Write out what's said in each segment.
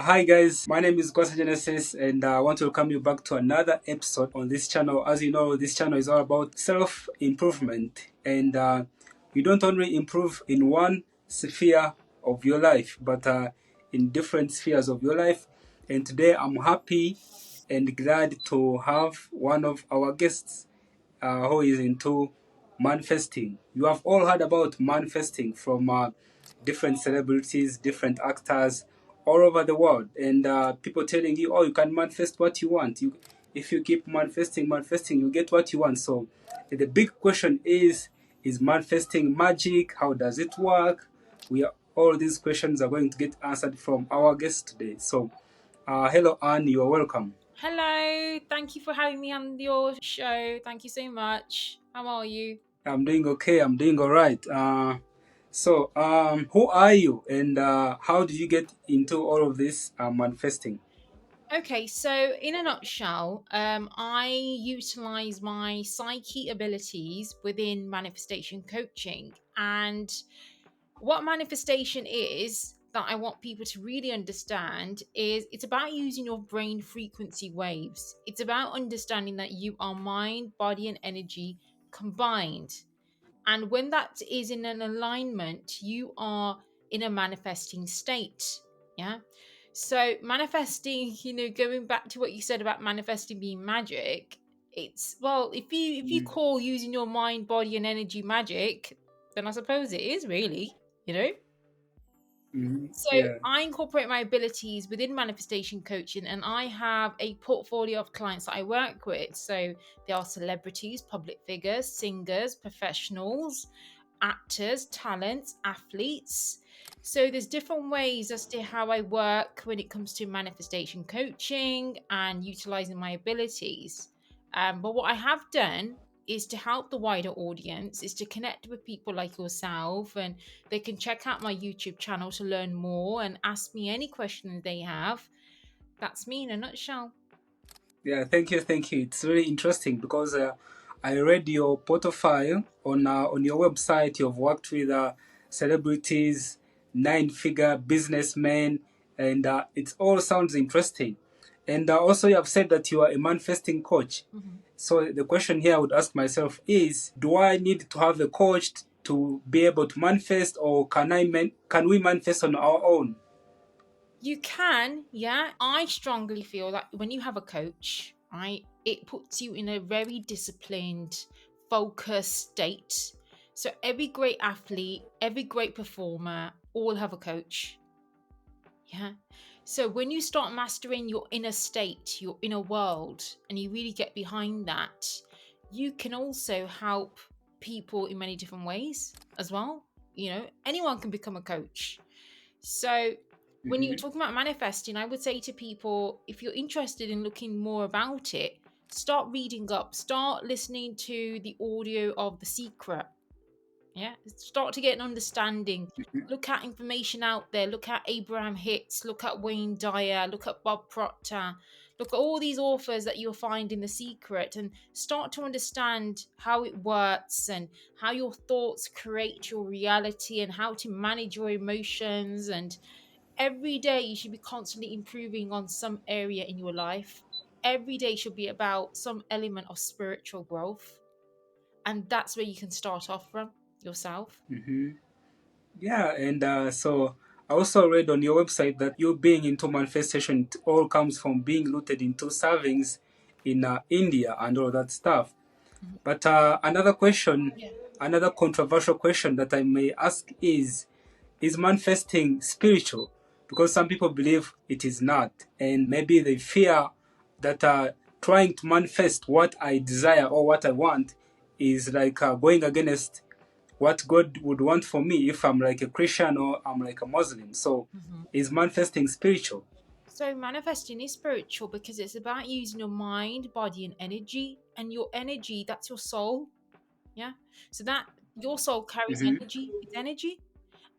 Hi guys, my name is WasaGenesis and I want to welcome you back to another episode on this channel. As you know, this channel is all about self-improvement and you don't only improve in one sphere of your life, but in different spheres of your life. And today I'm happy and glad to have one of our guests who is into manifesting. You have all heard about manifesting from different celebrities, different actors all over the world, and people telling you, "Oh, you can manifest what you want. If you keep manifesting, you get what you want." So, the big question is manifesting magic? How does it work? All these questions are going to get answered from our guest today. So, hello, Anne. You are welcome. Hello, thank you for having me on your show. Thank you so much. How are you? I'm doing okay. I'm doing all right. Who are you, and how did you get into all of this manifesting? Okay, so in a nutshell, I utilize my psyche abilities within manifestation coaching. And what manifestation is that I want people to really understand is it's about using your brain frequency waves. It's about understanding that you are mind, body, and energy combined. And when that is in an alignment, you are in a manifesting state. Yeah. So manifesting, going back to what you said about manifesting being magic, it's well, if you Mm, call using your mind, body, and energy magic, then I suppose it is really, you know. So yeah. I incorporate my abilities within manifestation coaching, and I have a portfolio of clients that I work with. So they are celebrities, public figures, singers, professionals, actors, talents, athletes. So there's different ways as to how I work when it comes to manifestation coaching and utilizing my abilities. But what I have done is to help the wider audience, is to connect with people like yourself, and they can check out my YouTube channel to learn more and ask me any questions they have. That's me in a nutshell. Yeah, thank you, thank you. It's very interesting because I read your profile on your website. You've worked with celebrities, nine-figure businessmen, and it all sounds interesting. And also, you have said that you are a manifesting coach. Mhm. So the question here I would ask myself is: do I need to have a coach to be able to manifest, or can we manifest on our own? You can, yeah. I strongly feel that when you have a coach, right, it puts you in a very disciplined, focused state. So every great athlete, every great performer, all have a coach. Yeah. So when you start mastering your inner state, your inner world, and you really get behind that, you can also help people in many different ways as well. Anyone can become a coach. So, when you're Mm-hmm. talking about manifesting, I would say to people, if you're interested in looking more about it, start reading up, start listening to the audio of The Secret. Yeah, start to get an understanding. Look at information out there. Look at Abraham Hicks. Look at Wayne Dyer. Look at Bob Proctor. Look at all these authors that you'll find in The Secret, and start to understand how it works and how your thoughts create your reality and how to manage your emotions. And every day you should be constantly improving on some area in your life. Every day should be about some element of spiritual growth. And that's where you can start off from yourself. Mm-hmm. Yeah, and so I also read on your website that you being into manifestation, it all comes from being rooted into servings in India and all that stuff. Mhm. But Yeah. another controversial question that I may ask is manifesting spiritual? Because some people believe it is not, and maybe they fear that trying to manifest what I desire or what I want is like going against what God would want for me if I'm like a Christian or I'm like a Muslim. So Mhm. is manifesting spiritual? So manifesting is spiritual because it's about using your mind, body, and energy. And your energy, that's your soul. Yeah. So that your soul carries Mm-hmm. energy, it's energy.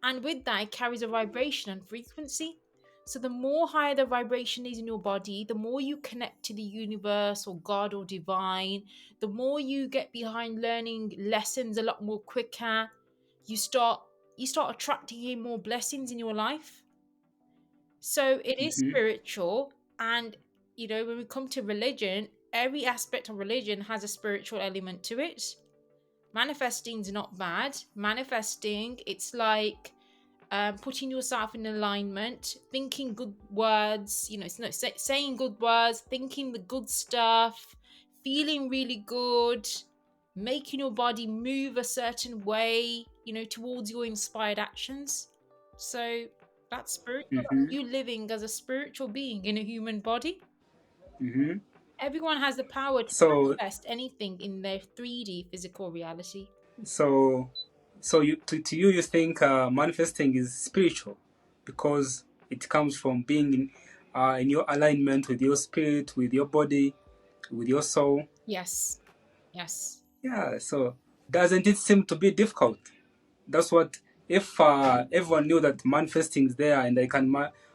And with that, it carries a vibration and frequency. So the more higher the vibration is in your body, the more you connect to the universe or God or divine, the more you get behind learning lessons a lot more quicker. You start you start attracting in more blessings in your life. So it is Mm-hmm. spiritual. And, when we come to religion, every aspect of religion has a spiritual element to it. Manifesting is not bad. Manifesting, it's like putting yourself in alignment, thinking good words, it's not saying good words, thinking the good stuff, feeling really good, making your body move a certain way, towards your inspired actions. So that's spiritual. Mm-hmm. You living as a spiritual being in a human body. Mm-hmm. Everyone has the power to So manifest anything in their 3D physical reality. so you to you you think manifesting is spiritual because it comes from being in your alignment with your spirit, with your body, with your soul. Yes. Yes. Yeah. So doesn't it seem to be difficult? That's what, if everyone knew that manifesting is there and I can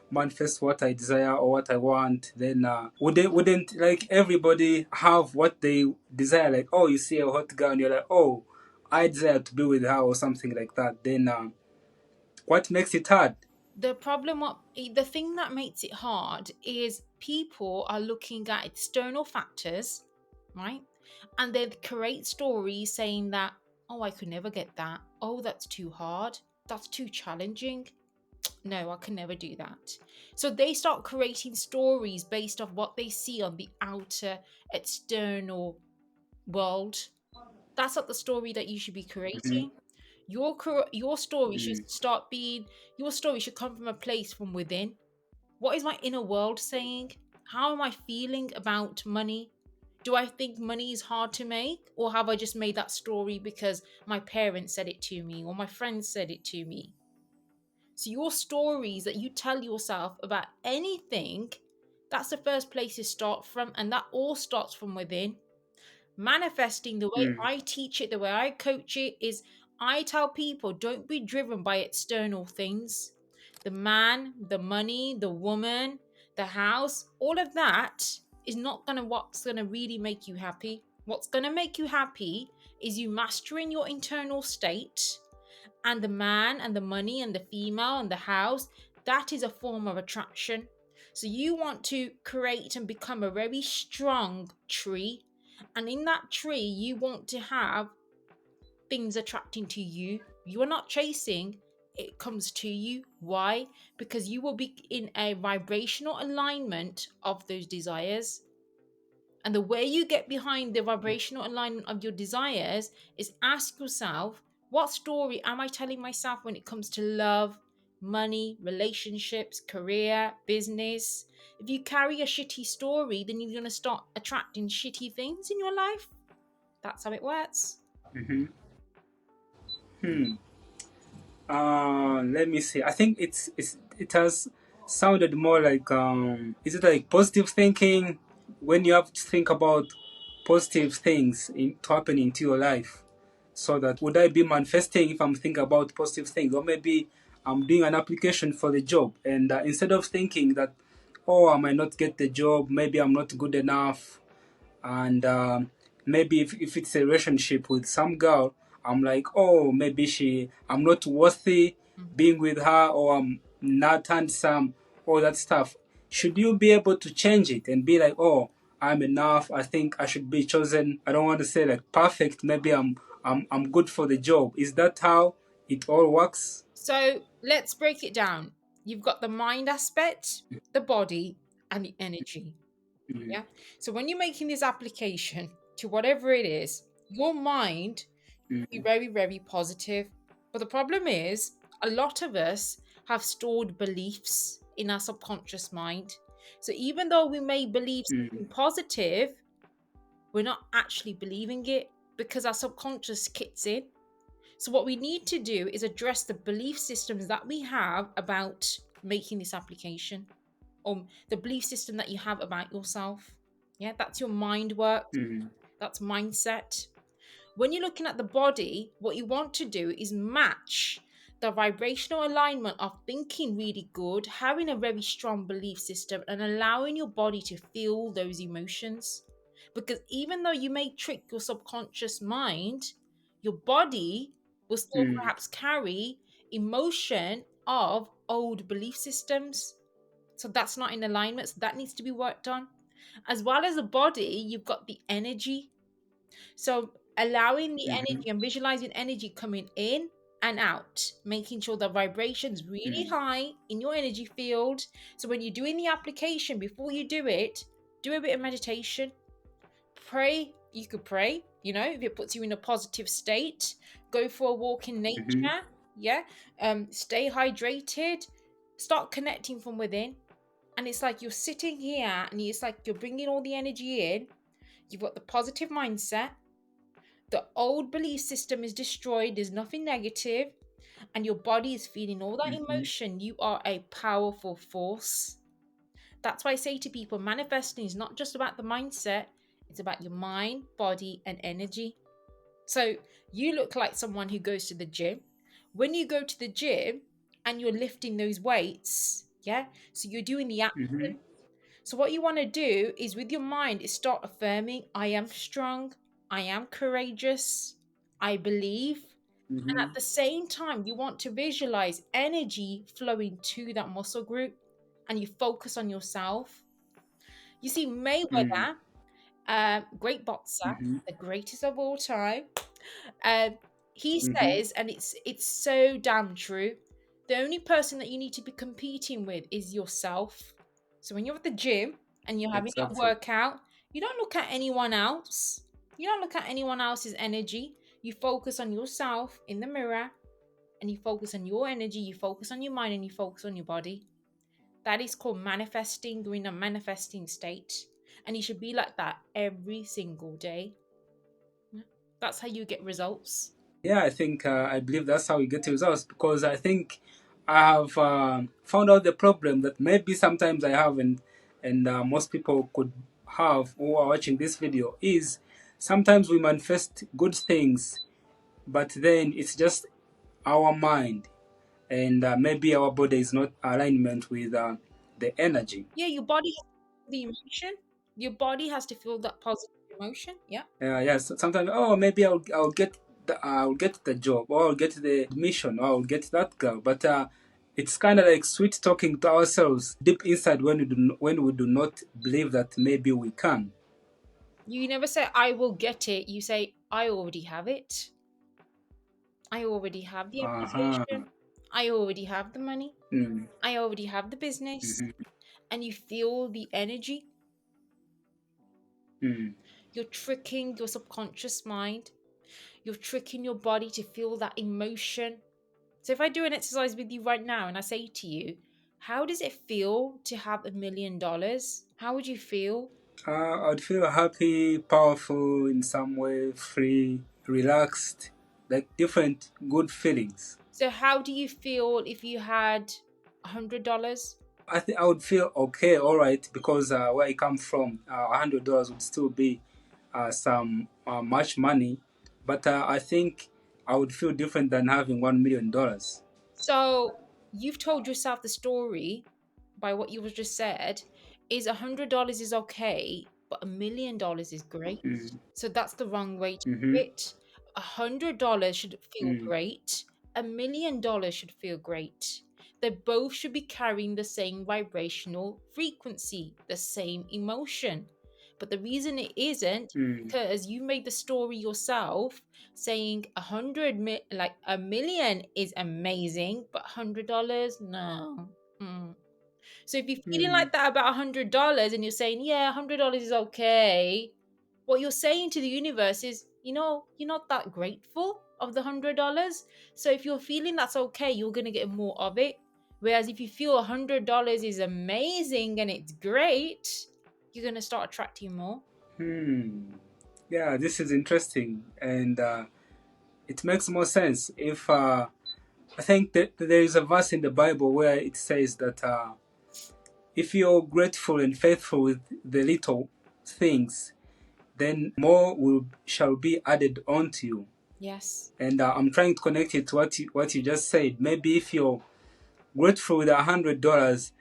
manifest what I desire or what I want, then wouldn't like everybody have what they desire? Like, oh, you see a hot girl and you're like, oh, I desire to be with her or something like that. Then what makes it hard? The thing that makes it hard is people are looking at external factors, right? And they create stories saying that, oh, I could never get that. Oh, that's too hard. That's too challenging. No, I can never do that. So they start creating stories based off what they see on the outer external world. That's not the story that you should be Mm-hmm. creating. Your story should start being your story should come from a place from within. What is my inner world saying? How am I feeling about money? Do I think money is hard to make, or have I just made that story because my parents said it to me or my friends said it to me? So your stories that you tell yourself about anything, that's the first place to start from, and that all starts from within. Manifesting, the way Mm-hmm. I teach it, the way I coach it, is I tell people don't be driven by external things. The man, the money, the woman, the house, all of that is not gonna what's gonna really make you happy. What's gonna make you happy is you mastering your internal state, and the man and the money and the female and the house, that is a form of attraction. So you want to create and become a very strong tree, and in that tree you want to have things attracting to you. You are not chasing, it comes to you. Why? Because you will be in a vibrational alignment of those desires. And the way you get behind the vibrational alignment of your desires is ask yourself, what story am I telling myself when it comes to love, money, relationships, career, business? If you carry a shitty story, then you're going to start attracting shitty things in your life. That's how it works. Mm-hmm. Hmm. Let me see. I think it has sounded more like is it like positive thinking when you have to think about positive things to happen into your life? So that would I be manifesting if I'm thinking about positive things, or maybe I'm doing an application for the job and instead of thinking that, oh, I might not get the job, maybe I'm not good enough, and maybe if it's a relationship with some girl, I'm like, oh, maybe I'm not worthy being with her, or I'm not handsome, all that stuff. Should you be able to change it and be like, oh, I'm enough, I think I should be chosen, I don't want to say like perfect, maybe I'm good for the job? Is that how it all works? So let's break it down. You've got the mind aspect, the body, and the energy. Mm-hmm. Yeah. So when you're making this application to whatever it is, your mind be Mm-hmm. very, very positive. But the problem is, a lot of us have stored beliefs in our subconscious mind. So even though we may believe Mm-hmm. something positive, we're not actually believing it because our subconscious kicks in. So what we need to do is address the belief systems that we have about making this application, or the belief system that you have about yourself. Yeah, that's your mind work, Mm-hmm. that's mindset. When you're looking at the body, what you want to do is match the vibrational alignment of thinking really good, having a very strong belief system, and allowing your body to feel those emotions. Because even though you may trick your subconscious mind, your body will still Mm-hmm. perhaps carry emotion of old belief systems. So that's not in alignment. So that needs to be worked on. As well as the body, you've got the energy. So allowing the Mm-hmm. energy and visualizing energy coming in and out, making sure the vibration's really high in your energy field. So when you're doing the application, before you do it, do a bit of meditation. Pray. You could pray, if it puts you in a positive state. Go for a walk in Mm-hmm. nature. Yeah. Stay hydrated. Start connecting from within. And it's like you're sitting here and it's like you're bringing all the energy in. You've got the positive mindset. The old belief system is destroyed. There's nothing negative, and your body is feeling all that Mm-hmm. emotion. You are a powerful force. That's why I say to people, manifesting is not just about the mindset, it's about your mind, body, and energy. So you look like someone who goes to the gym. When you go to the gym and you're lifting those weights, yeah, so you're doing the Mm-hmm. action. So what you want to do is with your mind is start affirming, I am strong, I am courageous, I believe. And Mm-hmm. at the same time, you want to visualize energy flowing to that muscle group and you focus on yourself. You see, Mayweather, great boxer, Mm-hmm. the greatest of all time, um, he Mm-hmm. says, and it's so damn true, the only person that you need to be competing with is yourself. So when you're at the gym and you're having that Exactly. workout, you don't look at anyone else. You don't look at anyone else's energy. You focus on yourself in the mirror and you focus on your energy, you focus on your mind, and you focus on your body. That is called manifesting. You're in a manifesting state. And you should be like that every single day. Yeah. That's how you get results. Yeah, I believe that's how we get results, because I think I have found out the problem that maybe sometimes I have, and most people could have who are watching this video, is sometimes we manifest good things, but then it's just our mind, and maybe our body is not alignment with the energy. Yeah, your body has to feel the emotion. Your body has to feel that positive emotion. Yeah. Yeah, so sometimes, oh, maybe I'll get the job, or I'll get the admission, or I'll get that girl. But it's kind of like sweet talking to ourselves deep inside when we do not believe that maybe we can. You never say, I will get it. You say, I already have it. I already have the Uh huh. application. I already have the money. Mm. I already have the business. Mm-hmm. And you feel the energy. Mm. You're tricking your subconscious mind. You're tricking your body to feel that emotion. So if I do an exercise with you right now and I say to you, how does it feel to have $1 million? How would you feel? I'd feel happy, powerful in some way, free, relaxed, like different good feelings. So how do you feel if you had $100? I think I would feel okay, all right, because where I come from, $100 would still be some much money, but I think I would feel different than having $1 million. So you've told yourself the story by what you just said is $100 is okay, but $1 million is great. Mm. So that's the wrong way to do Mm-hmm. it. $100 should feel Mm. great. $1 million should feel great. They both should be carrying the same vibrational frequency, the same emotion. But the reason it isn't Mm. because you made the story yourself saying like $1 million is amazing, but $100, no. Mm. So if you're feeling Mm. like that about $100 and you're saying, yeah, $100 is okay, what you're saying to the universe is, you're not that grateful of the $100. So if you're feeling that's okay, you're gonna get more of it. Whereas if you feel $100 is amazing and it's great, you're gonna start attracting more. Hmm. Yeah, this is interesting, and it makes more sense if I think that there is a verse in the Bible where it says that if you're grateful and faithful with the little things, then more will shall be added onto you. Yes. And I'm trying to connect it to what you just said. Maybe if you're grateful with $100,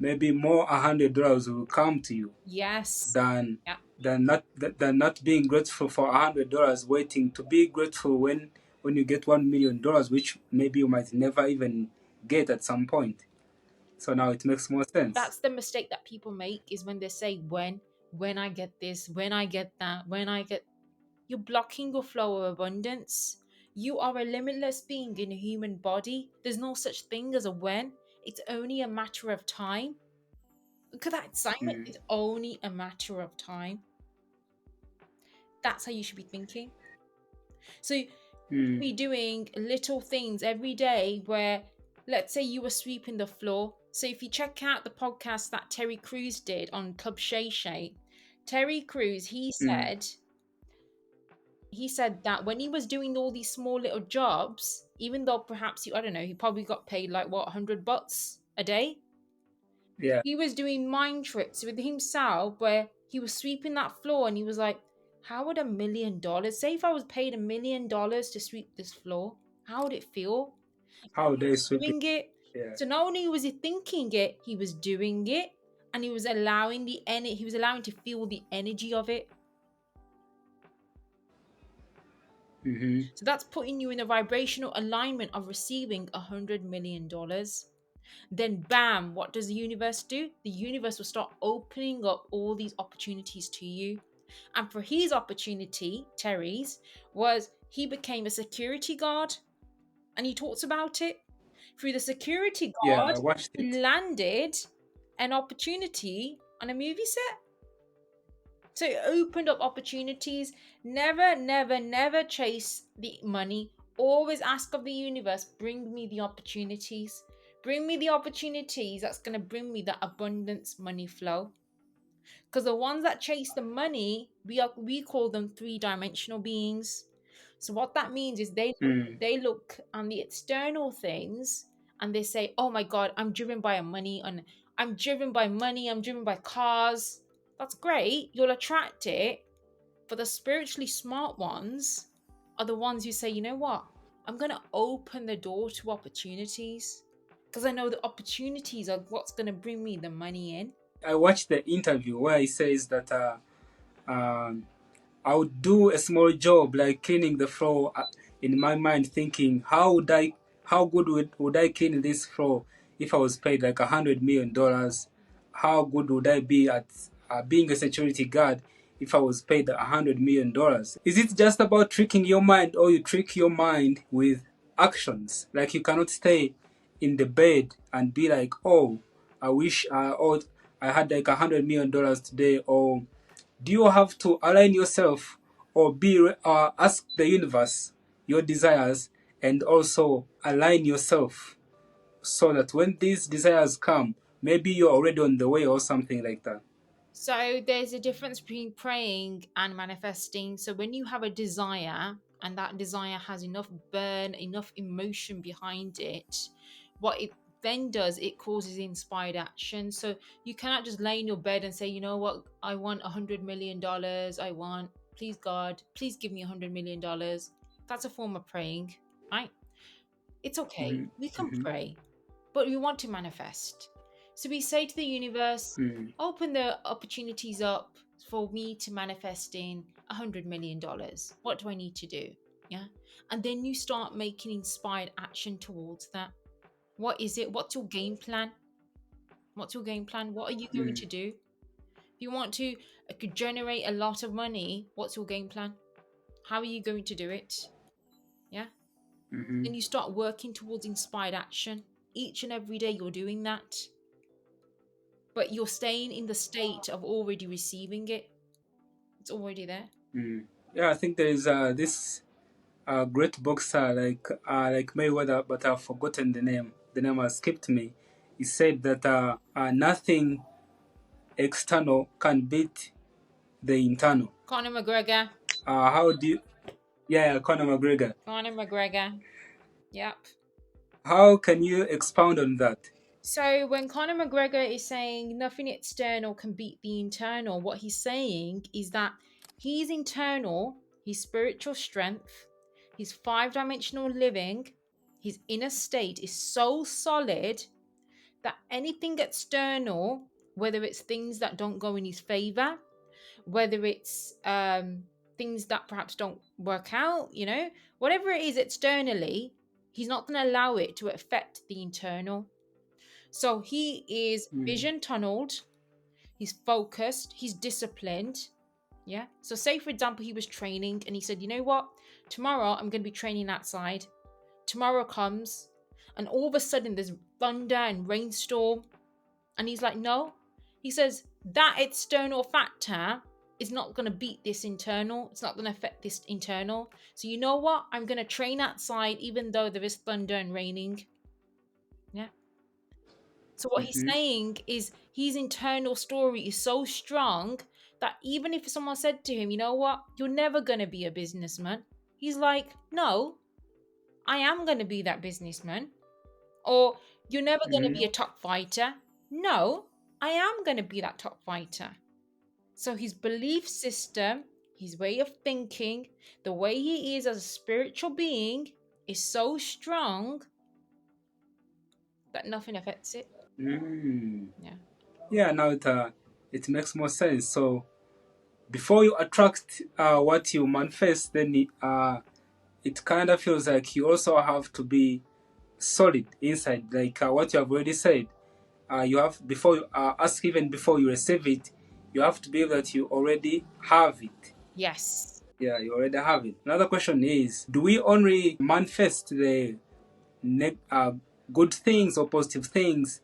maybe more $100 will come to you Yes. than Yeah. not being grateful for $100, waiting to be grateful when you get $1 million, which maybe you might never even get at some point. So now it makes more sense. That's the mistake that people make, is when they say when I get this, when I get that, when I get, you're blocking your flow of abundance. You are a limitless being in a human body. There's no such thing as a when. It's only a matter of time. Look at that excitement. Mm, It's only a matter of time. That's how you should be thinking. So you should mm, be doing little things every day where, let's say you were sweeping the floor. So if you check out the podcast that Terry Crews did on Club Shay Shay, Terry Crews, mm. he said that when he was doing all these small little jobs, even though perhaps I don't know, he probably got paid like what, $100 a day, Yeah. he was doing mind trips with himself where he was sweeping that floor and he was like, how would $1 million, say if I was paid $1 million to sweep this floor, how would it feel? How they sweep it. Doing it. Yeah. So not only was he thinking it, he was doing it, and he was allowing he was allowing to feel the energy of it. Mm-hmm. So that's putting you in a vibrational alignment of receiving $100 million. Then bam, what does the universe do? The universe will start opening up all these opportunities to you. And for his opportunity, Terry's, was he became a security guard, and he talks about it. Through the security Yeah, guard, I watched he it. landed an opportunity on a movie set. So it opened up opportunities. Never, never, never chase the money. Always ask of the universe, bring me the opportunities. Bring me the opportunities that's going to bring me that abundance money flow. Because the ones that chase the money, we call them three-dimensional beings. So what that means is Mm, they look on the external things and they say, "Oh my God, I'm driven by money, and I'm driven by money. I'm driven by cars." That's great. You'll attract it. But the spiritually smart ones are the ones who say, "You know what? I'm gonna open the door to opportunities because I know the opportunities are what's gonna bring me the money in." I watched the interview where he says that um, I would do a small job like cleaning the floor in my mind, thinking how good would I clean this floor if I was paid like $100 million? How good would I be at being a security guard if I was paid $100 million? Is it just about tricking your mind, or you trick your mind with actions? Like you cannot stay in the bed and be like, oh, I wish I had like $100 million today, or do you have to align yourself or ask the universe your desires and also align yourself so that when these desires come, maybe you're already on the way or something like that? So there's a difference between praying and manifesting. So when you have a desire and that desire has enough burn, enough emotion behind it, what it then does, it causes inspired action. So you cannot just lay in your bed and say, you know what, I want $100 million. I want, please God, please give me $100 million. That's a form of praying, right? It's okay. Mm-hmm. We can Mm-hmm. pray, but we want to manifest. So we say to the universe, Mm-hmm. open the opportunities up for me to manifest in $100 million. What do I need to do? Yeah. And then you start making inspired action towards that. What is it? What's your game plan? What's your game plan? What are you going to do? If you want to generate a lot of money, what's your game plan? How are you going to do it? Yeah. Mm-hmm. Then you start working towards inspired action. Each and every day you're doing that, but you're staying in the state of already receiving it. It's already there. Mm. Yeah, I think there is this great boxer like Mayweather, but I've forgotten the name. The name has skipped me. He said that nothing external can beat the internal. Conor McGregor. How do you? Yeah, Conor McGregor. Conor McGregor. Yep. How can you expound on that? So when Conor McGregor is saying nothing external can beat the internal, what he's saying is that his internal, his spiritual strength, his five-dimensional living, his inner state is so solid that anything external, whether it's things that don't go in his favor, whether it's things that perhaps don't work out, whatever it is externally, he's not going to allow it to affect the internal. So he is Mm. vision tunneled, he's focused, he's disciplined. Yeah. So say for example he was training and he said, you know what? Tomorrow I'm going to be training outside. Tomorrow comes and all of a sudden there's thunder and rainstorm. And he's like, no. He says that external factor is not going to beat this internal. It's not going to affect this internal. So you know what? I'm going to train outside even though there is thunder and raining. Yeah. So what he's Mm-hmm. saying is his internal story is so strong that even if someone said to him, you know what, you're never going to be a businessman, he's like, no, I am going to be that businessman. Or you're never going to Mm-hmm. be a top fighter. No, I am going to be that top fighter. So his belief system, his way of thinking, the way he is as a spiritual being is so strong that nothing affects it. Mm. Yeah. Yeah, now it makes more sense. So before you attract what you manifest, then it kind of feels like you also have to be solid inside, like what you have already said. You have, before you ask, even before you receive it, you have to believe that you already have it. Yes. Yeah, you already have it. Another question is, do we only manifest the good things or positive things,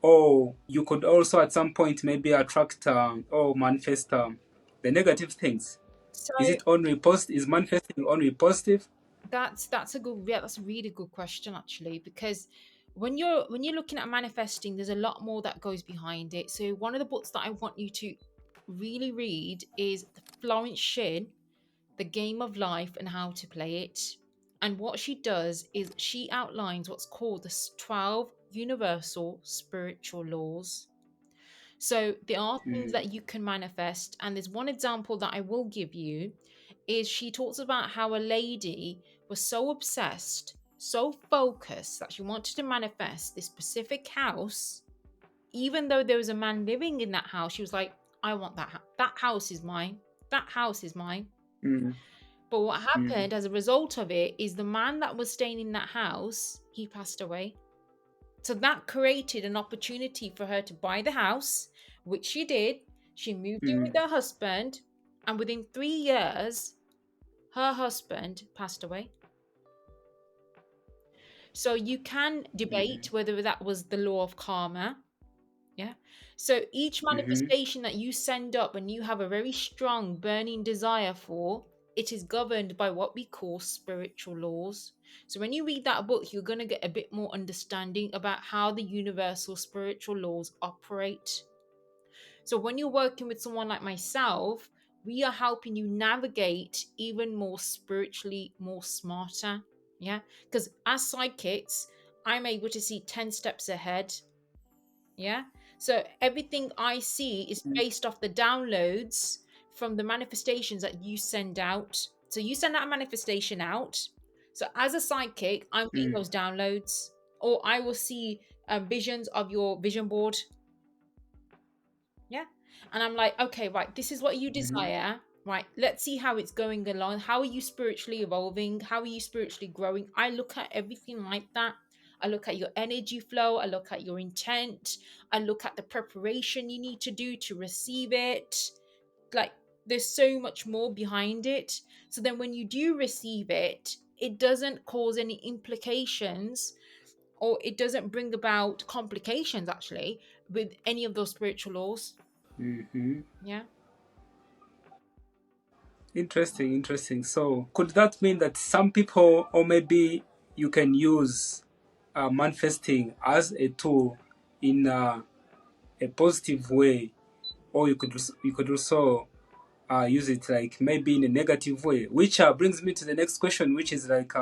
or you could also at some point maybe attract or manifest the negative things? So Is it only is manifesting only positive? that's a good, yeah, that's a really good question actually, because when you're looking at manifesting, there's a lot more that goes behind it. So one of the books that I want you to really read is the Florence Shin, The Game of Life and How to Play It. And what she does is she outlines what's called the 12 universal spiritual laws. So there are things Mm. that you can manifest, and there's one example that I will give you is she talks about how a lady was so obsessed, so focused that she wanted to manifest this specific house, even though there was a man living in that house. She was like, I want that that house is mine. That house is mine. Mm. But what Mm. happened as a result of it is the man that was staying in that house, he passed away. So that created an opportunity for her to buy the house, which she did. She moved in with Mm. her husband, and within 3 years, her husband passed away. So you can Mm. debate whether that was the law of karma. Yeah. So each Mm-hmm. manifestation that you send up and you have a very strong burning desire for, it is governed by what we call spiritual laws. So when you read that book, you're going to get a bit more understanding about how the universal spiritual laws operate. So when you're working with someone like myself, we are helping you navigate even more spiritually, more smarter. Yeah. Because as psychics, I'm able to see 10 steps ahead. Yeah. So everything I see is based off the downloads from the manifestations that you send out. So you send that manifestation out. So as a psychic, I'm getting Mm. those downloads, or I will see visions of your vision board. Yeah. And I'm like, okay, right, this is what you Mm-hmm. desire. Right. Let's see how it's going along. How are you spiritually evolving? How are you spiritually growing? I look at everything like that. I look at your energy flow. I look at your intent. I look at the preparation you need to do to receive it. Like, there's so much more behind it. So then when you do receive it, it doesn't cause any implications, or it doesn't bring about complications actually with any of those spiritual laws. Mm-hmm. Yeah. Interesting, interesting. So, could that mean that some people, or maybe you can use manifesting as a tool in a positive way, or you could also use it like maybe in a negative way? Which brings me to the next question, which is like,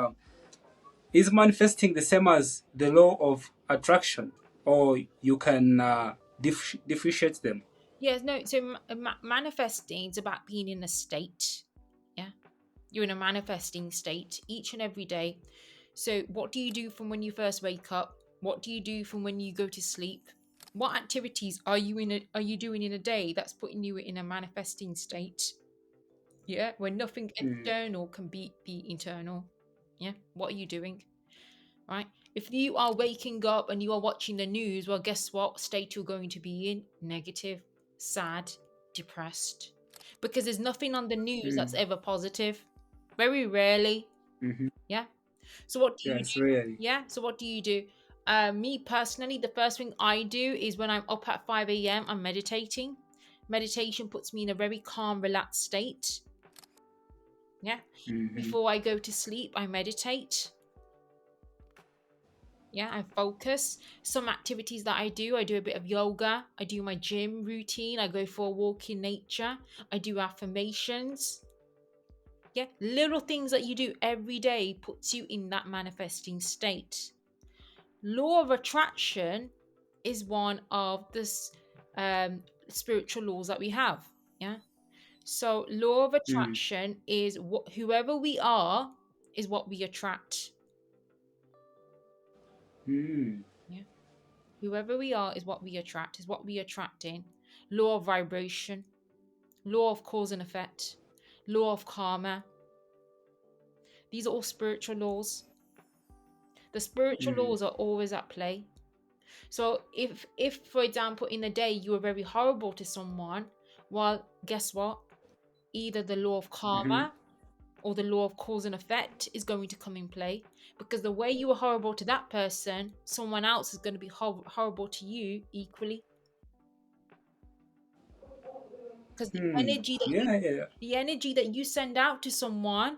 is manifesting the same as the law of attraction, or you can differentiate them? Yes, no. So manifesting is about being in a state. Yeah, you're in a manifesting state each and every day. So what do you do from when you first wake up? What do you do from when you go to sleep? What activities are you doing in a day that's putting you in a manifesting state? Yeah, when nothing Mm. external can beat the internal. Yeah, what are you doing? Right? If you are waking up and you are watching the news, well, guess what state you're going to be in? Negative, sad, depressed. Because there's nothing on the news that's Mm. ever positive. Very rarely. Mm-hmm. Yeah. So what do you Yes, do? really. Yeah. So what do you do? Me personally, the first thing I do is when I'm up at 5 a.m., I'm meditating. Meditation puts me in a very calm, relaxed state. Yeah. Mm-hmm. Before I go to sleep, I meditate. Yeah, I focus. Some activities that I do a bit of yoga. I do my gym routine. I go for a walk in nature. I do affirmations. Yeah, little things that you do every day puts you in that manifesting state. Law of attraction is one of the spiritual laws that we have. Yeah. So law of Mm. attraction is what whoever we are is what we attract. Mm. Yeah. Whoever we are is what we attract, is what we attract in. Law of vibration, law of cause and effect, law of karma. These are all spiritual laws. The spiritual Mm. laws are always at play. So if for example in a day you were very horrible to someone, well, guess what? Either the law of Mm-hmm. karma or the law of cause and effect is going to come in play, because the way you were horrible to that person, someone else is going to be horrible to you equally. Because Mm. Yeah, yeah. the energy that you send out to someone,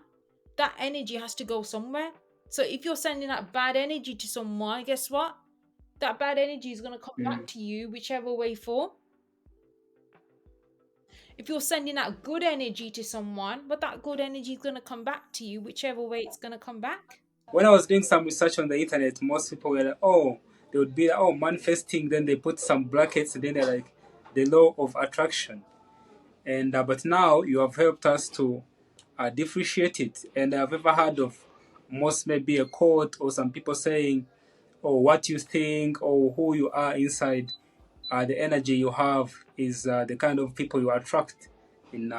that energy has to go somewhere. So if you're sending out bad energy to someone, guess what? That bad energy is going to come back Mm. to you whichever way for. If you're sending out good energy to someone, but that good energy is going to come back to you whichever way it's going to come back. When I was doing some research on the internet, most people were like, oh, they would be like, oh, manifesting, then they put some brackets, and then they're like, the law of attraction. And but now you have helped us to differentiate it. And I've ever heard of most maybe a quote or some people saying, or what you think or who you are inside, the energy you have is the kind of people you attract in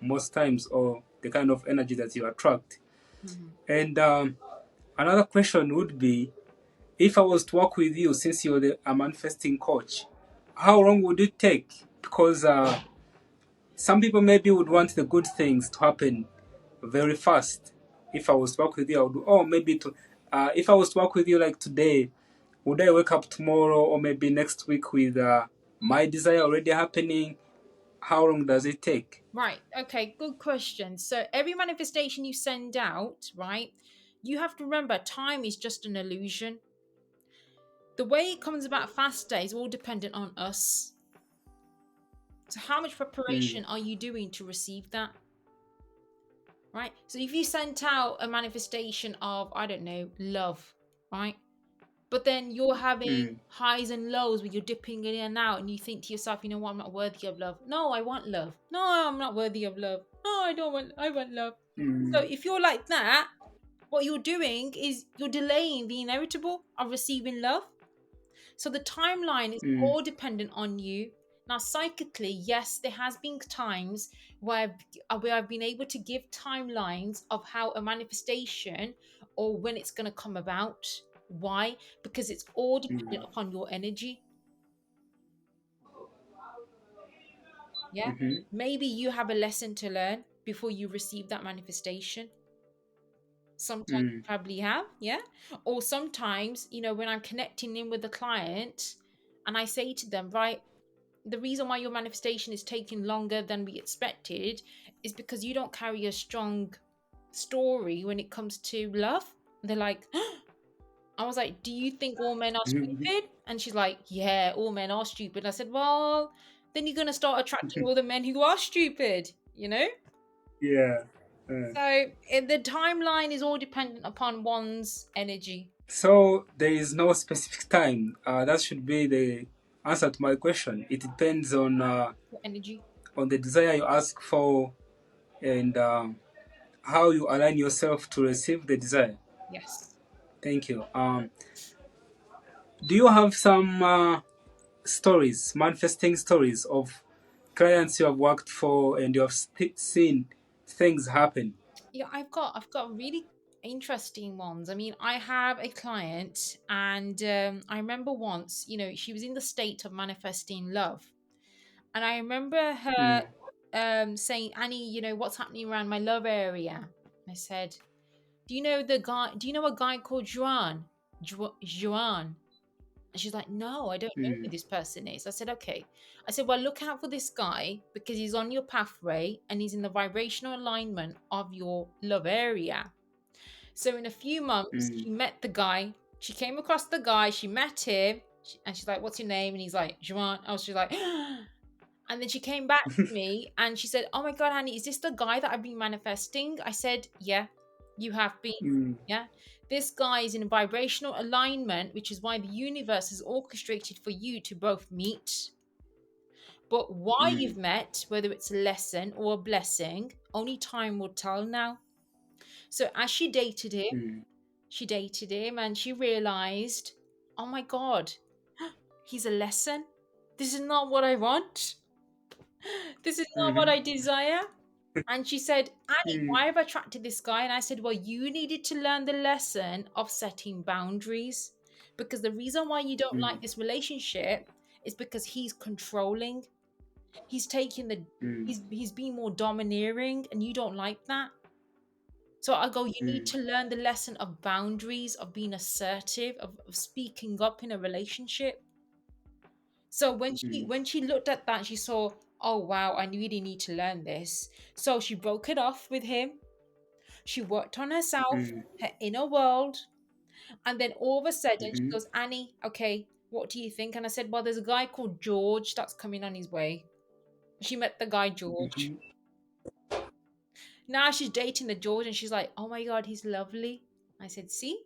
most times, or the kind of energy that you attract. Mhm. And another question would be, if I was to work with you, since you're a manifesting coach, how long would it take? Because some people maybe would want the good things to happen very fast. If I was to work with you, I would, oh, maybe to, if I was to work with you like today, would I wake up tomorrow or maybe next week with my desire already happening? How long does it take? Right. Okay. Good question. So every manifestation you send out, right, you have to remember time is just an illusion. The way it comes about faster is all dependent on us. So how much Mm. preparation are you doing to receive that? Right. So if you sent out a manifestation of, I don't know, love, right? But then you're having Mm. highs and lows where you're dipping in and out, and you think to yourself, you know what, I'm not worthy of love. No, I want love. No, I'm not worthy of love. No, I don't want, I want love. So Mm. if you're like that, what you're doing is you're delaying the inevitable of receiving love. So the timeline is Mm. all dependent on you. Now, psychically, yes, there has been times where I've been able to give timelines of how a manifestation or when it's going to come about. Why? Because it's all dependent Mm. upon your energy. Yeah. Mm-hmm. Maybe you have a lesson to learn before you receive that manifestation. Sometimes you Mm. probably have, yeah. Or sometimes, when I'm connecting in with the client and I say to them, right, the reason why your manifestation is taking longer than we expected is because you don't carry a strong story when it comes to love. And they're like, I was like, do you think all men are stupid? And she's like, yeah, all men are stupid. I said, well, then you're going to start attracting all the men who are stupid, you know? Yeah. Uh, So the timeline is all dependent upon one's energy. so there is no specific time. That should be the answer to my question. It depends Energy. on the desire you ask for and how you align yourself to receive the desire. Yes. Thank you. Do you have some stories, manifesting stories of clients you have worked for and you have seen things happen? Yeah, I've got really. interesting ones. I mean, I have a client, and I remember once, she was in the state of manifesting love, and I remember her Mm, saying, "Annie, what's happening around my love area?" I said, "Do you know the guy? Do you know a guy called Juan? Juan?" And she's like, "No, I don't know who mm, this person is." I said, "Okay." I said, "Well, look out for this guy because he's on your pathway and he's in the vibrational alignment of your love area." So in a few months, mm, she met the guy. She came across the guy. She met him, and she's like, "What's your name?" And he's like, "Juan." I was just like, and then she came back to me and she said, "Oh my God, Annie, is this the guy that I've been manifesting?" I said, "Yeah, you have been. mm, Yeah, this guy is in vibrational alignment, which is why the universe has orchestrated for you to both meet. But why mm, you've met, whether it's a lesson or a blessing, only time will tell now." So as mm, she dated him and she realized, "Oh my God, he's a lesson. This is not what I want. This is not what mhm, I desire." And she said, "Annie, mm, why have I attracted this guy?" And I said, "Well, you needed to learn the lesson of setting boundaries. Because the reason why you don't mm, like this relationship is because he's controlling. He's taking the mm, he's being more domineering and you don't like that. So I go, you need mm, to learn the lesson of boundaries, of being assertive, of speaking up in a relationship." So mm, when she looked at that, she saw, "Oh wow, I really need to learn this." So she broke it off with him. She worked on herself, mm, her inner world, and then all of a sudden she mhm, goes, "Annie, okay, what do you think?" And I said, "Well, there's a guy called George that's coming on his way." She met the guy George. mhm, Now she's dating the George and she's like, "Oh my God, he's lovely." I said, "See,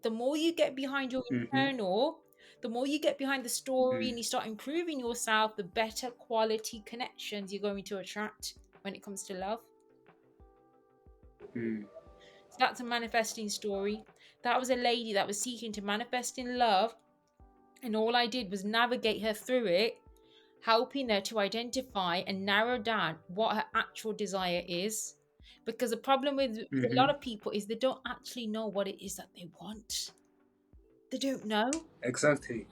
the more you get behind your mhm, internal, the more you get behind the story mm, and you start improving yourself, the better quality connections you're going to attract when it comes to love." mm, So that's a manifesting story. That was a lady that was seeking to manifest in love, and all I did was navigate her through it, helping her to identify and narrow down what her actual desire is. Because the problem with a lot mhm. of people is they don't actually know what it is that they want. They don't know. Exactly.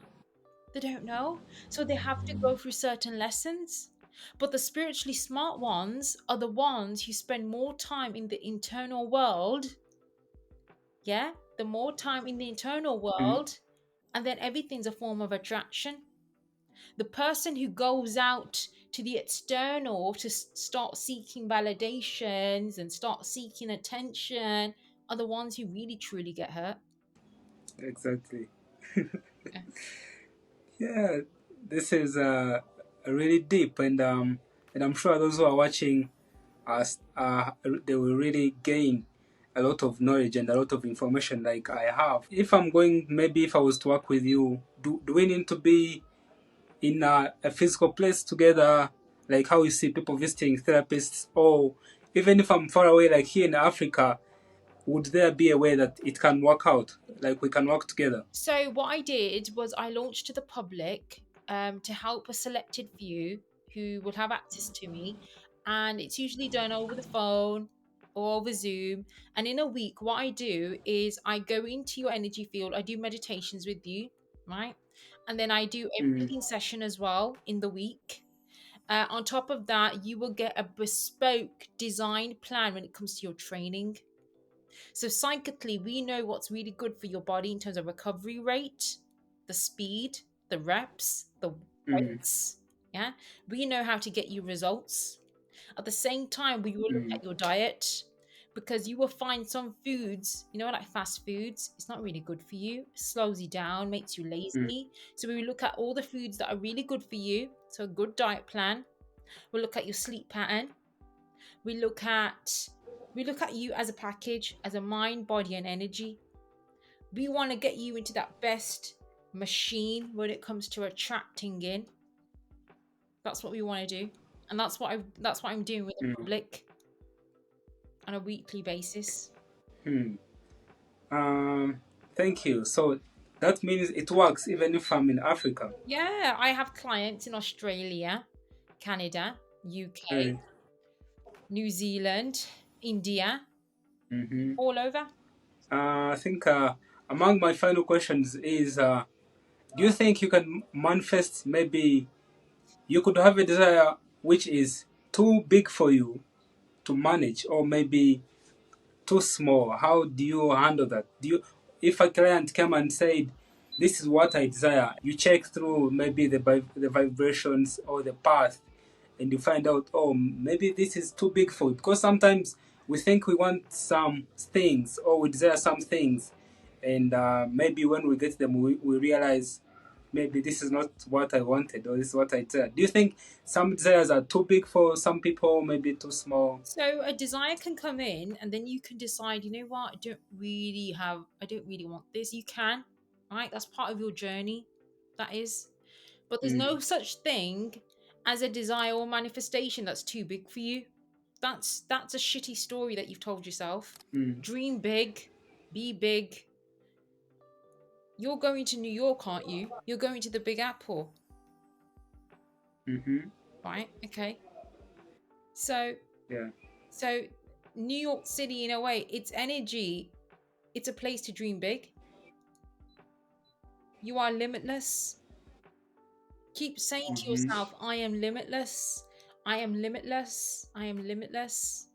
They don't know. So they have to go through certain lessons. But the spiritually smart ones are the ones who spend more time in the internal world. Yeah, the more time in the internal Mm, world, and then everything's a form of attraction. The person who goes out to the external to start seeking validations and start seeking attention are the ones who really truly get hurt. exactly. Yeah. Yeah, this is really deep, and I'm sure those who are watching us, they will really gain a lot of knowledge and a lot of information like I have. If I'm going, maybe if I was to work with you, do we need to be in a physical place together, like how you see people visiting therapists, or even if I'm far away, like here in Africa, would there be a way that it can work out, like we can work together? So what I did was I launched to the public to help a selected few who will have access to me, and it's usually done over the phone or over Zoom. And in a week, what I do is I go into your energy field. I do meditations with you, right? And then I do a Mm, reading session as well in the week. On top of that, you will get a bespoke design plan when it comes to your training. So psychically, we know what's really good for your body in terms of recovery rate, the speed, the reps, the mm, weights. Yeah, we know how to get you results. At the same time, we will look mm, at your diet because you will find some foods, like fast foods, it's not really good for you. It slows you down, makes you mm, lazy. So we will look at all the foods that are really good for you. So a good diet plan. We'll look at your sleep pattern. We look at you as a package, as a mind, body, and energy. We want to get you into that best machine when it comes to attracting in. That's what we want to do. And that's what I'm doing with the mm, public on a weekly basis. mm. Um, Thank you. So that means it works even if I'm in Africa. Yeah, I have clients in Australia, Canada, UK, Mm, New Zealand, India, mm-hmm. all over. I think among my final questions is do you think you can manifest, maybe you could have a desire which is too big for you to manage, or maybe too small? How do you handle that? Do you, if a client came and said, "This is what I desire," you check through maybe the vibrations or the path, and you find out, oh, maybe this is too big for you. Because sometimes we think we want some things or we desire some things, and maybe when we get them, we realize maybe this is not what I wanted, or this is what I desired. Do you think some desires are too big for some people, maybe too small? So a desire can come in, and then you can decide, you know what, I don't really want this. You can, right? That's part of your journey. That is. But there's Mm, no such thing as a desire or manifestation that's too big for you. That's a shitty story that you've told yourself. mm, Dream big, be big. You're going to New York, aren't you? You're going to the Big Apple, mm-hmm, right? Okay. So yeah. so New York City, in a way, its energy, it's a place to dream big. You are limitless. Keep saying to Mm-hmm. yourself, I am limitless. I am limitless. I am limitless.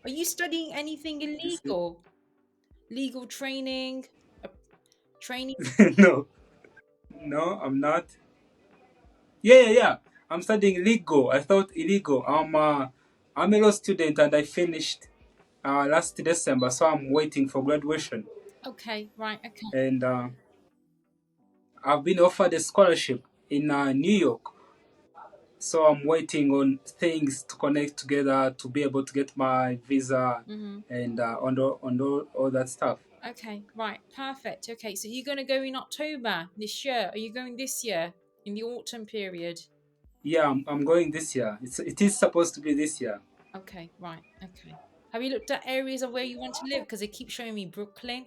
Are you studying anything That's it. illegal? Legal training, uh, training? No, no, I'm not. Yeah, yeah, yeah. I'm studying legal. I thought illegal. I'm a law student and I finished last December, so I'm waiting for graduation. Okay, right, okay. And I've been offered a scholarship in New York, so I'm waiting on things to connect together to be able to get my visa Hmm. and all that stuff. Okay, right, perfect. Okay, so you're going to go in October this year. Are you going this year in the autumn period? Yeah, I'm going this year. It is supposed to be this year. Okay, right, okay. Have you looked at areas of where you want to live? Because they keep showing me Brooklyn.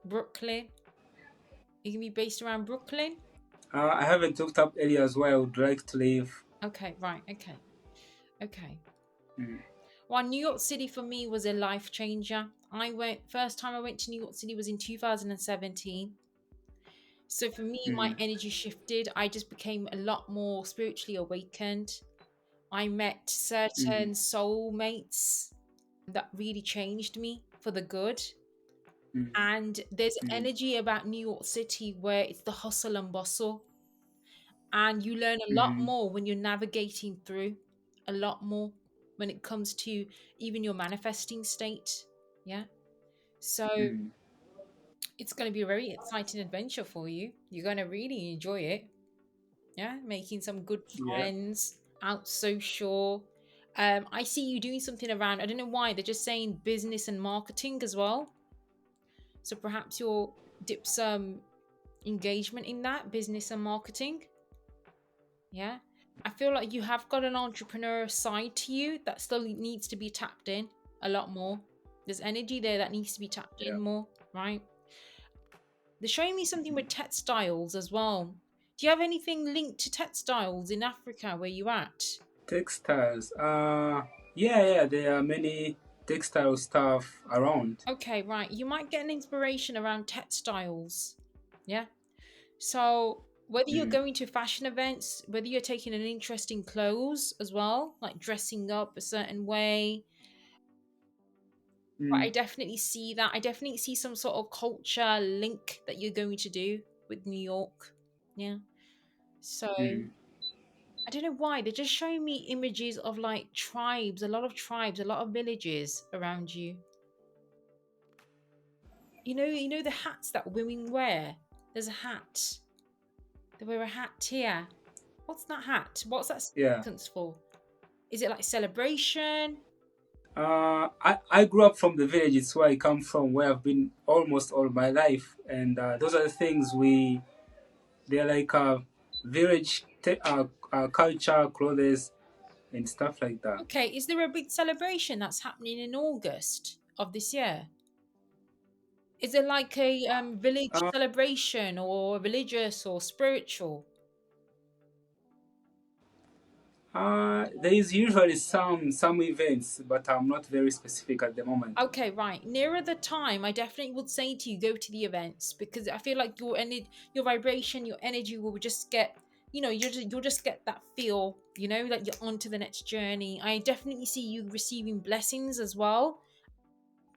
Brooklyn. You can be based around Brooklyn. I haven't looked up areas where I would like to live. Okay, right, okay, okay. Mm, Well, New York City for me was a life changer. First time I went to New York City was in 2017. So for me, my mm, energy shifted. I just became a lot more spiritually awakened. I met mm, certain soulmates that really changed me for the good. mm, And there's mm, energy about New York City where it's the hustle and bustle. And you learn a lot mm, more when you're navigating through, a lot more when it comes to even your manifesting state. Yeah. So mm. it's going to be a very exciting adventure for you. You're going to really enjoy it. Yeah. Making some good Yeah. friends, out social. I see you doing something around, I don't know why, they're just saying business and marketing as well. So perhaps you'll dip some engagement in that business and marketing. Yeah. I feel like you have got an entrepreneur side to you that still needs to be tapped in a lot more. There's energy there that needs to be tapped Yeah. in more, right? They're showing me something with textiles as well. Do you have anything linked to textiles in Africa where you at? Textiles. Yeah, yeah. There are many textile stuff around. Okay, right. You might get an inspiration around textiles. Yeah. So whether you're Mm, going to fashion events, whether you're taking an interest in clothes as well, like dressing up a certain way, but I mm, definitely see that. I definitely see some sort of culture link that you're going to do with New York. Yeah. So mm, I don't know why. They're just showing me images of like tribes, a lot of villages around you. You know the hats that women wear? There's a hat. They wear a hat here. What's that hat? What's that yeah. significance for? Is it like celebration? I grew up from the village. It's where I come from, where I've been almost all my life, and those are the things they're like culture, clothes, and stuff like that. Okay, is there a big celebration that's happening in August of this year? Is it like a village Uh, celebration or religious or spiritual? There is usually some events, but I'm not very specific at the moment. Okay, right. Nearer the time, I definitely would say to you go to the events, because I feel like your vibration, your energy will just get, you'll just get that feel, that you're on to the next journey. I definitely see you receiving blessings as well.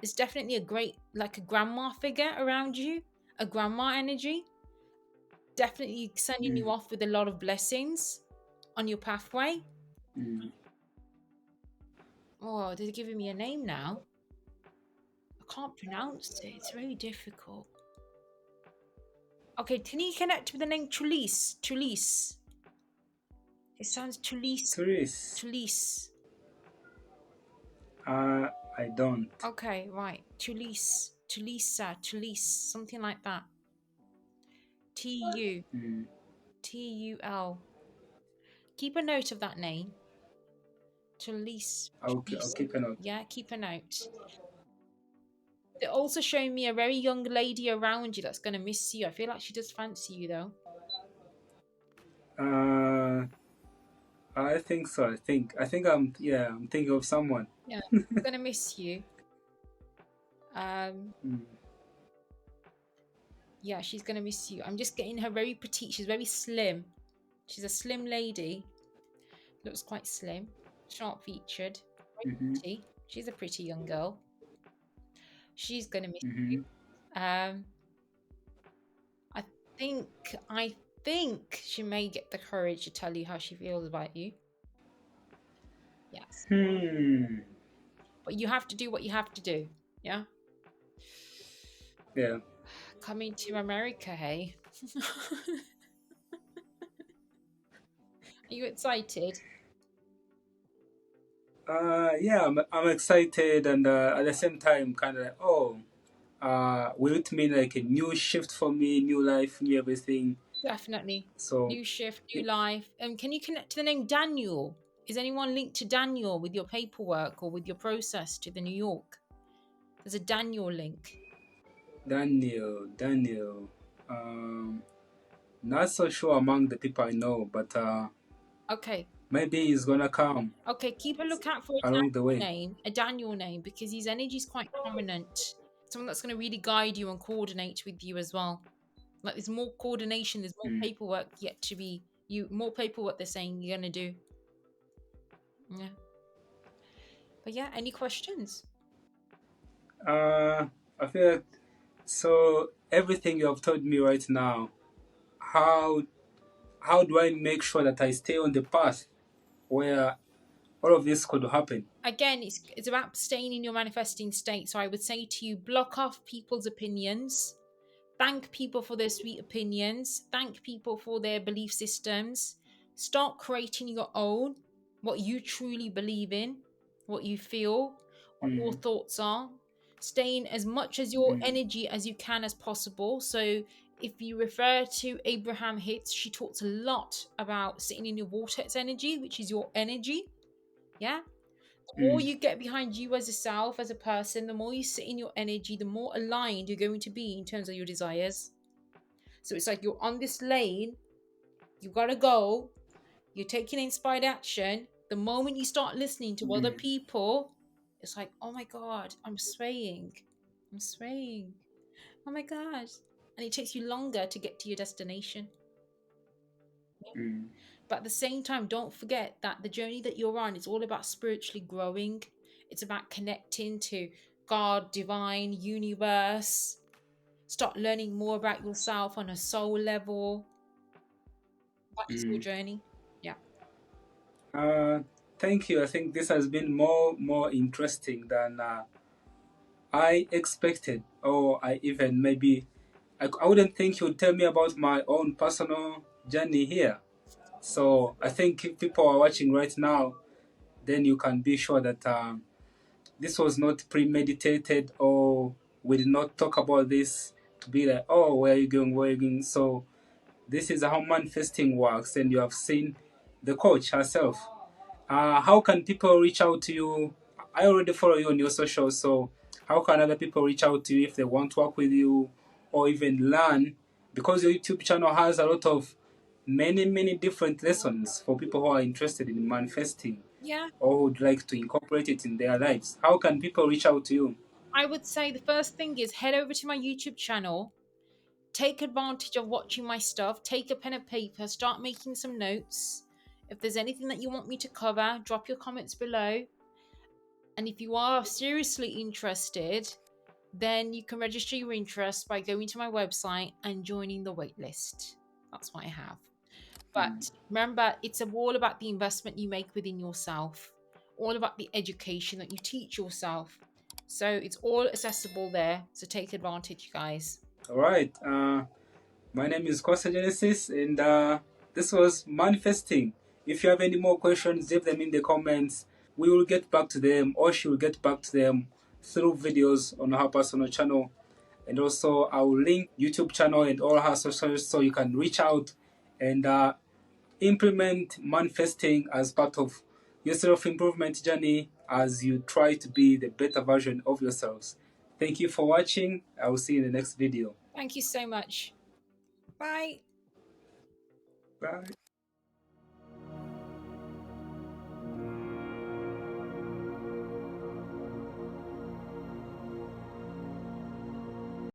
It's definitely a great, like a grandma figure around you, a grandma energy. Definitely sending you Mm, off with a lot of blessings on your pathway. mm. Oh, they're giving me a name now. I can't pronounce it. It's very difficult. Okay, can you connect with the name Tulise? Tulise. It sounds Tulise. Tourists, Tulise. I don't. Okay, right. Tulise. Tulisa. Tulise. Something like that. T U. Mm. T-U-L. Keep a note of that name. Tulise. I'll Tulise. keep a note. Yeah, keep a note. They're also showing me a very young lady around you that's going to miss you. I feel like she does fancy you, though. Uh, I think so. I think I'm thinking of someone. Yeah, going to miss you. Um, Mm. yeah, she's going to miss you. I'm just getting her very petite. She's very slim. She's a slim lady. Looks quite slim. Sharp featured. Very Mm-hmm. pretty. She's a pretty young girl. She's going to miss you. Mm-hmm. Um, I think I think she may get the courage to tell you how she feels about you. Yes. Hmm. But you have to do what you have to do. Yeah. Yeah. Coming to America, hey. Are you excited? Yeah, I'm excited, and at the same time, kind of like, oh, will it mean like a new shift for me, new life, new everything? Definitely. So, New shift, new life. Can you connect to the name Daniel? Is anyone linked to Daniel with your paperwork or with your process to the New York? There's a Daniel link. Daniel, um, not so sure among the people I know, but Okay. maybe he's gonna come Okay, keep a lookout for along the way. A Daniel name, because his energy is quite prominent. Someone that's going to really guide you and coordinate with you as well. Like there's more coordination, there's more Mm. paperwork yet to be more paperwork they're saying you're going to do. Yeah. But yeah, any questions? I feel like, so everything you have told me right now, how how do I make sure that I stay on the path where all of this could happen? Again, it's about staying in your manifesting state. So I would say to you, block off people's opinions. Thank people for their sweet opinions. Thank people for their belief systems. Start creating your own, what you truly believe in, what you feel, what your Mm. thoughts are. Staying as much as your Mm. energy as you can as possible. So if you refer to Abraham Hicks, she talks a lot about sitting in your vortex energy, which is your energy. Yeah. The more Mm. you get behind you as a self, as a person, the more you sit in your energy, the more aligned you're going to be in terms of your desires. So it's like you're on this lane, you gotta go, you're taking inspired action. The moment you start listening to other Mm. people, it's like, oh my God, I'm swaying. I'm swaying. Oh my gosh. And it takes you longer to get to your destination. Mm. But at the same time, don't forget that the journey that you're on is all about spiritually growing. It's about connecting to God, divine, universe. Start learning more about yourself on a soul level. That is your Mm. journey. Yeah. Uh, Thank you. I think this has been more interesting than I expected, or I even maybe I wouldn't think you'd tell me about my own personal journey here. So I think if people are watching right now, then you can be sure that this was not premeditated, or we did not talk about this to be like, oh, where are you going, where are you going? So this is how manifesting works, and you have seen the coach herself. How can people reach out to you? I already follow you on your social, so how can other people reach out to you if they want to work with you or even learn? Because your YouTube channel has a lot of many different lessons for people who are interested in manifesting Yeah, or would like to incorporate it in their lives. How can people reach out to you? I would say the first thing is head over to my YouTube channel, take advantage of watching my stuff, take a pen and paper, start making some notes. If there's anything that you want me to cover, drop your comments below. And if you are seriously interested, then you can register your interest by going to my website and joining the waitlist. That's what I have. But remember, it's all about the investment you make within yourself, all about the education that you teach yourself. So it's all accessible there. So take advantage, guys. All right. My name is WasaGenesis, and this was manifesting. If you have any more questions, leave them in the comments. We will get back to them, or she will get back to them through videos on her personal channel. And also, I will link YouTube channel and all her socials so you can reach out and implement manifesting as part of your self-improvement journey as you try to be the better version of yourselves. Thank you for watching. I will see you in the next video. Thank you so much. Bye. Bye.